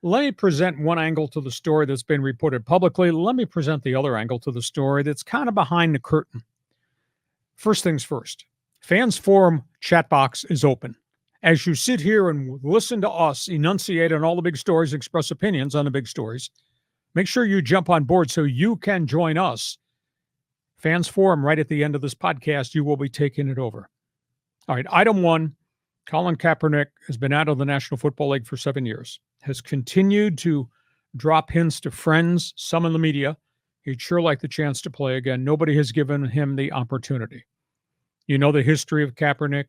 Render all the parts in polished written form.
Let me present one angle to the story that's been reported publicly. Let me present the other angle to the story that's kind of behind the curtain. First things first, Fans Forum chat box is open. As you sit here and listen to us enunciate on all the big stories, express opinions on the big stories, make sure you jump on board so you can join us. Fans Forum, right at the end of this podcast, you will be taking it over. All right, item one, Colin Kaepernick has been out of the National Football League for 7 years, has continued to drop hints to friends, some in the media. He'd sure like the chance to play again. Nobody has given him the opportunity. You know the history of Kaepernick,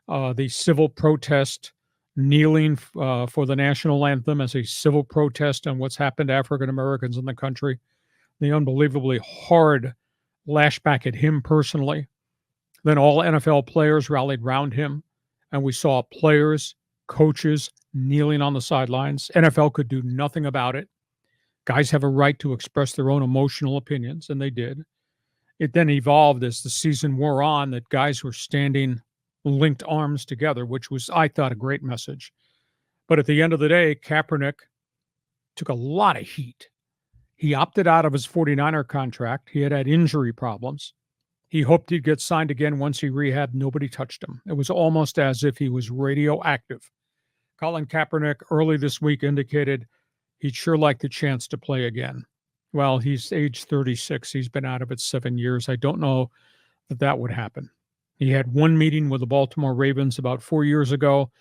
the civil protest, kneeling for the national anthem as a civil protest on what's happened to African Americans in the country, the unbelievably hard lashback at him personally. Then all NFL players rallied around him, and we saw players, coaches kneeling on the sidelines. NFL could do nothing about it. Guys have a right to express their own emotional opinions, and they did. It then evolved as the season wore on that guys were standing linked arms together, which was, I thought, a great message. But at the end of the day, Kaepernick took a lot of heat. He opted out of his 49er contract. He had injury problems. He hoped he'd get signed again once he rehabbed. Nobody touched him. It was almost as if he was radioactive. Colin Kaepernick early this week indicated he'd sure like the chance to play again. Well, he's age 36. He's been out of it 7 years. I don't know that would happen. He had one meeting with the Baltimore Ravens about 4 years ago.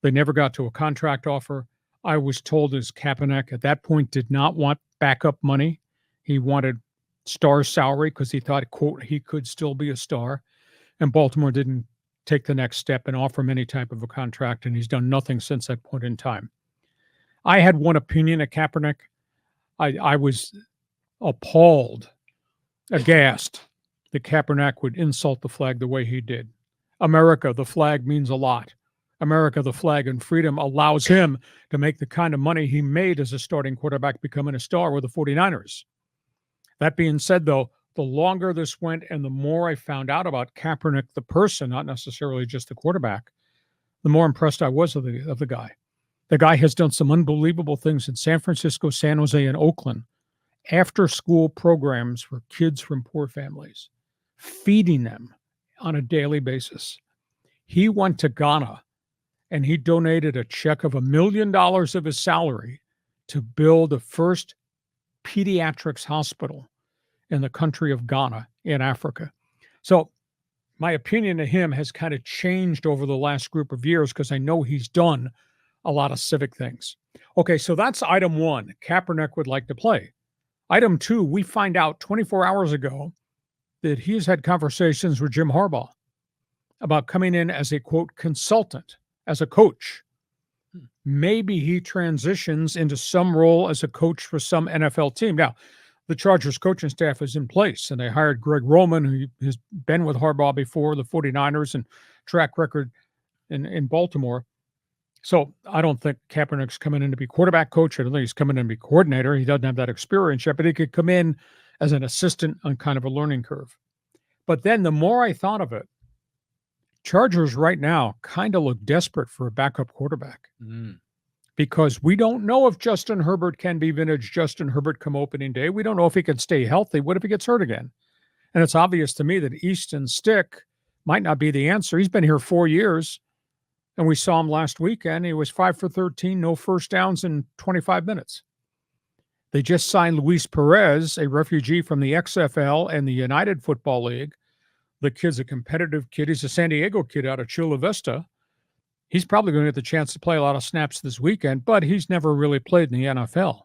They never got to a contract offer. I was told as Kaepernick at that point did not want backup money. He wanted star salary because he thought, quote, he could still be a star. And Baltimore didn't take the next step and offer him any type of a contract, and he's done nothing since that point in time. I had one opinion of Kaepernick. I was appalled, aghast that Kaepernick would insult the flag the way he did. America, the flag means a lot. America, the flag and freedom allows him to make the kind of money he made as a starting quarterback becoming a star with the 49ers. That being said, though, the longer this went and the more I found out about Kaepernick, the person, not necessarily just the quarterback, the more impressed I was of the guy. The guy has done some unbelievable things in San Francisco, San Jose, and Oakland. After-school programs for kids from poor families, feeding them on a daily basis. He went to Ghana and he donated a check of $1 million of his salary to build the first pediatrics hospital in the country of Ghana in Africa. So my opinion of him has kind of changed over the last group of years because I know he's done a lot of civic things. Okay, so that's item one. Kaepernick would like to play. Item two, we find out 24 hours ago that he has had conversations with Jim Harbaugh about coming in as a, quote, consultant, as a coach. Maybe he transitions into some role as a coach for some NFL team. Now, the Chargers coaching staff is in place, and they hired Greg Roman, who has been with Harbaugh before, the 49ers, and track record in Baltimore. So I don't think Kaepernick's coming in to be quarterback coach. I don't think he's coming in to be coordinator. He doesn't have that experience yet, but he could come in as an assistant on kind of a learning curve. But then the more I thought of it, Chargers right now kind of look desperate for a backup quarterback because we don't know if Justin Herbert can be vintage Justin Herbert come opening day. We don't know if he can stay healthy. What if he gets hurt again? And it's obvious to me that Easton Stick might not be the answer. He's been here 4 years, and we saw him last weekend. He was 5 for 13, no first downs in 25 minutes. They just signed Luis Perez, a refugee from the XFL and the United Football League. The kid's a competitive kid. He's a San Diego kid out of Chula Vista. He's probably going to get the chance to play a lot of snaps this weekend, but he's never really played in the NFL.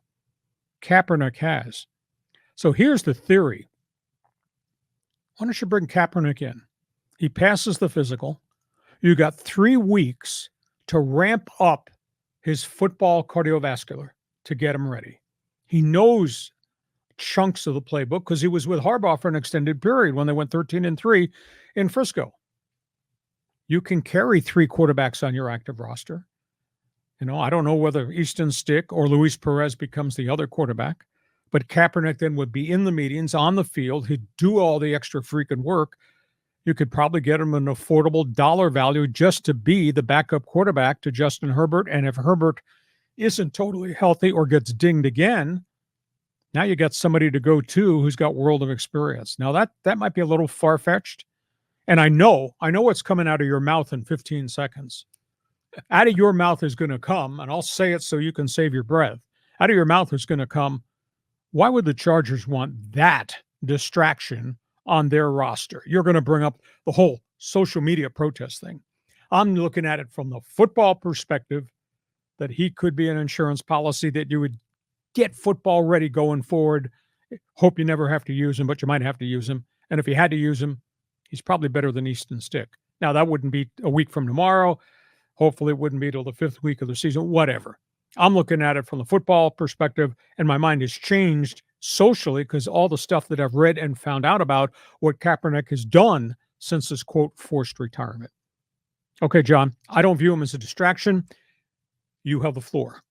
Kaepernick has. So here's the theory. Why don't you bring Kaepernick in? He passes the physical. You got 3 weeks to ramp up his football cardiovascular to get him ready. He knows chunks of the playbook because he was with Harbaugh for an extended period when they went 13-3 in Frisco. You can carry 3 quarterbacks on your active roster. You know, I don't know whether Easton Stick or Luis Perez becomes the other quarterback, but Kaepernick then would be in the meetings, on the field. He'd do all the extra freaking work. You could probably get him an affordable dollar value just to be the backup quarterback to Justin Herbert. And if Herbert isn't totally healthy or gets dinged again, now you got somebody to go to who's got world of experience. Now that might be a little far-fetched. And I know what's coming out of your mouth in 15 seconds. Out of your mouth is going to come, and I'll say it so you can save your breath. Out of your mouth is going to come, why would the Chargers want that distraction on their roster? You're going to bring up the whole social media protest thing. I'm looking at it from the football perspective, that he could be an insurance policy that you would get football ready going forward. Hope you never have to use him, but you might have to use him. And if you had to use him, he's probably better than Easton Stick. Now, that wouldn't be a week from tomorrow. Hopefully, it wouldn't be till the 5th week of the season, whatever. I'm looking at it from the football perspective, and my mind has changed socially because all the stuff that I've read and found out about what Kaepernick has done since his, quote, forced retirement. Okay, John, I don't view him as a distraction. You have the floor.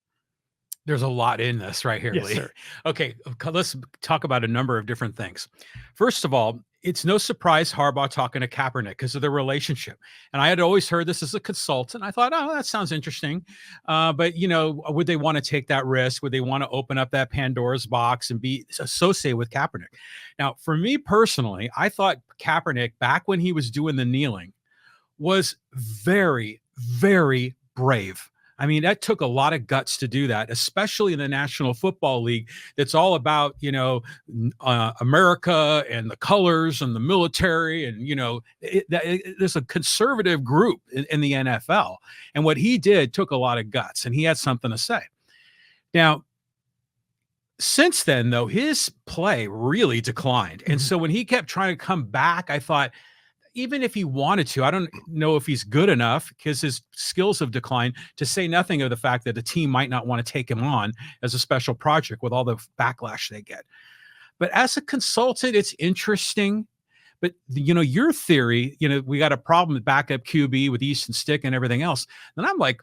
There's a lot in this right here, Yes, Lee. sir. Okay, let's talk about a number of different things. First of all, it's no surprise Harbaugh talking to Kaepernick because of their relationship. And I had always heard this as a consultant. I thought, oh, that sounds interesting. But, would they want to take that risk? Would they want to open up that Pandora's box and be associated with Kaepernick? Now, for me personally, I thought Kaepernick, back when he was doing the kneeling, was very, very brave. I mean, that took a lot of guts to do that, especially in the National Football League. That's all about, America and the colors and the military. And, there's a conservative group in the NFL. And what he did took a lot of guts, and he had something to say. Now, since then, though, his play really declined. And so when he kept trying to come back, I thought, even if he wanted to, I don't know if he's good enough because his skills have declined, to say nothing of the fact that the team might not want to take him on as a special project with all the backlash they get. But as a consultant, it's interesting. But, your theory, we got a problem with backup QB with Easton Stick and everything else. Then I'm like,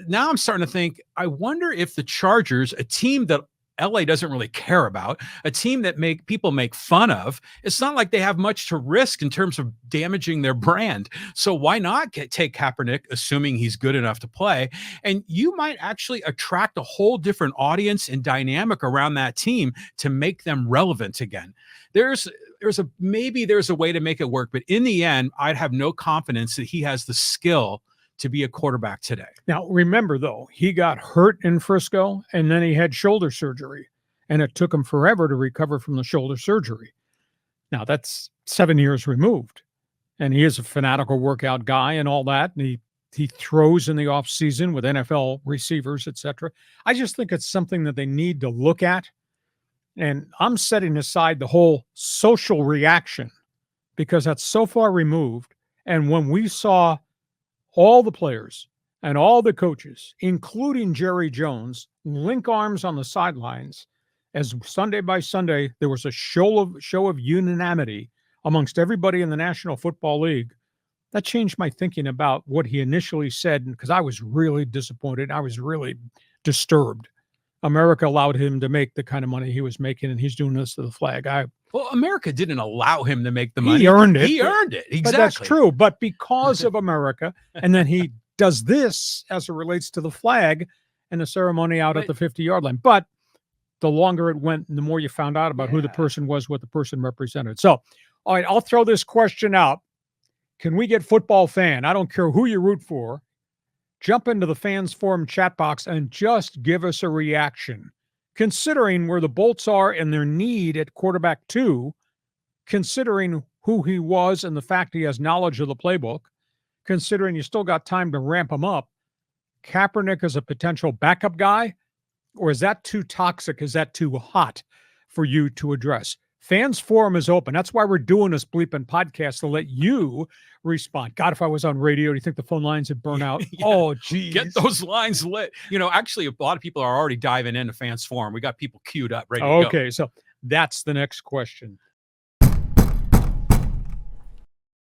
now I'm starting to think, I wonder if the Chargers, a team that LA doesn't really care about, a team that people make fun of, it's not like they have much to risk in terms of damaging their brand. So why not take Kaepernick, assuming he's good enough to play? And you might actually attract a whole different audience and dynamic around that team to make them relevant again. There's a way to make it work, but in the end, I'd have no confidence that he has the skill to be a quarterback today. Now, remember, though, he got hurt in Frisco, and then he had shoulder surgery, and it took him forever to recover from the shoulder surgery. Now, that's 7 years removed, and he is a fanatical workout guy and all that, and he throws in the offseason with NFL receivers, etc. I just think it's something that they need to look at, and I'm setting aside the whole social reaction because that's so far removed, and when we saw all the players and all the coaches, including Jerry Jones, link arms on the sidelines as Sunday by Sunday there was a show of unanimity amongst everybody in the National Football League. That changed my thinking about what he initially said, because I was really disappointed. I was really disturbed. America allowed him to make the kind of money he was making, and he's doing this to the flag. Well, America didn't allow him to make the money. He earned it. He earned it. Exactly. But that's true. But because of America, and then he does this as it relates to the flag and the ceremony out at the 50-yard line. But the longer it went, the more you found out about who the person was, what the person represented. So, all right, I'll throw this question out. Can we get football fan? I don't care who you root for. Jump into the fans forum chat box and just give us a reaction. Considering where the Bolts are and their need at quarterback 2, considering who he was and the fact he has knowledge of the playbook, considering you still got time to ramp him up, Kaepernick is a potential backup guy, or is that too toxic? Is that too hot for you to address? Fans forum is open. That's why we're doing this bleeping podcast, to let you respond. God, if I was on radio, do you think the phone lines would burn out? Yeah. Oh, geez. Get those lines lit. Actually, a lot of people are already diving into fans forum. We got people queued up, ready to go. Okay, so that's the next question.